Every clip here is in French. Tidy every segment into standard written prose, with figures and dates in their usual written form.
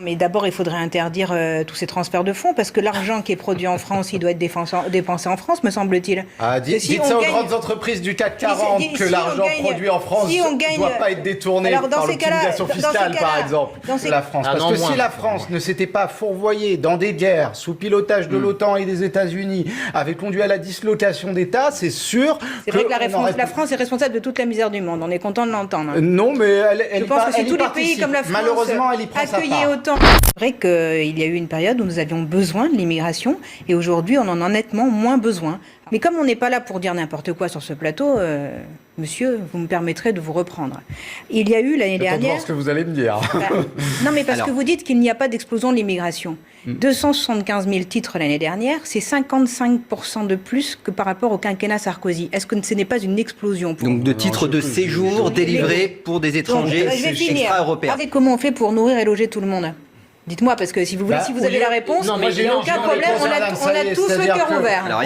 Mais d'abord, il faudrait interdire tous ces transferts de fonds, parce que l'argent qui est produit en France, il doit être dépensé en France, me semble-t-il. Ah, dites ça aux grandes entreprises du CAC 40 que l'argent produit en France ne doit pas être détourné par l'optimisation fiscale, par exemple, de la France. Parce que si la France ne s'était pas fourvoyée dans des guerres sous pilotage de l'OTAN et des États-Unis, avait conduit à la dislocation d'États, c'est sûr C'est vrai que la France est responsable de toute la misère du monde. On est content de l'entendre. Non, mais je pense que si tous les pays comme la France malheureusement, elle y prend sa part. Autant. C'est vrai qu'il y a eu une période où nous avions besoin de l'immigration et aujourd'hui on en a nettement moins besoin. Mais comme on n'est pas là pour dire n'importe quoi sur ce plateau, monsieur, vous me permettrez de vous reprendre. Il y a eu l'année dernière... J'attends de voir ce que vous allez me dire. Non, mais parce que vous dites qu'il n'y a pas d'explosion de l'immigration. 275 000 titres l'année dernière, c'est 55% de plus que par rapport au quinquennat Sarkozy. Est-ce que ce n'est pas une explosion pour Donc de titres de séjour délivrés pour des étrangers extra-européens. Regardez comment on fait pour nourrir et loger tout le monde. Dites-moi, parce que si vous voulez, si vous avez la réponse, il n'y a aucun problème, on a tous le cœur ouvert. Alors,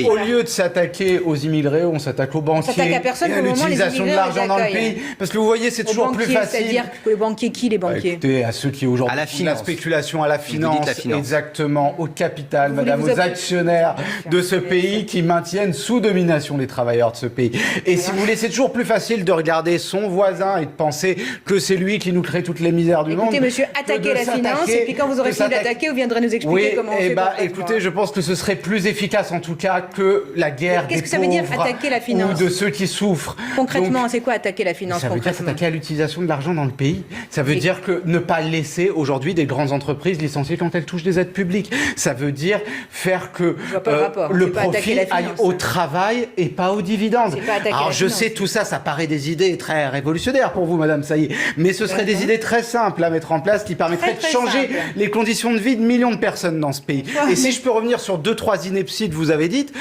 au lieu de s'attaquer aux immigrés, on s'attaque aux banquiers. On s'attaque à personne, et à l'utilisation de l'argent dans le pays. Parce que vous voyez, c'est toujours plus facile. C'est-à-dire que les banquiers, les banquiers écoutez, à ceux qui aujourd'hui font la spéculation à la finance, exactement, au capital, madame, aux actionnaires de ce pays qui maintiennent sous domination les travailleurs de ce pays. Et si vous voulez, c'est toujours plus facile de regarder son voisin et de penser que c'est lui qui nous crée toutes les misères du monde. Écoutez, monsieur, attaquez la finance. Et puis quand vous aurez fini d'attaquer, vous viendrez nous expliquer comment on fait. Écoutez, je pense que ce serait plus efficace en tout cas que la guerre des pauvres. Qu'est-ce que ça veut dire attaquer la finance? Ou de ceux qui souffrent. Concrètement, c'est quoi attaquer la finance? Ça veut dire s'attaquer à l'utilisation de l'argent dans le pays. Ça veut dire que ne pas laisser aujourd'hui des grandes entreprises licencier quand elles touchent des aides publiques. Ça veut dire faire que le profit aille au travail et pas aux dividendes. Alors je sais, tout ça, ça paraît des idées très révolutionnaires pour vous, madame Sailly, mais ce seraient des idées très simples à mettre en place qui permettraient de changer les conditions de vie de millions de personnes dans ce pays. Et si je peux revenir sur 2-3 inepties que vous avez dites,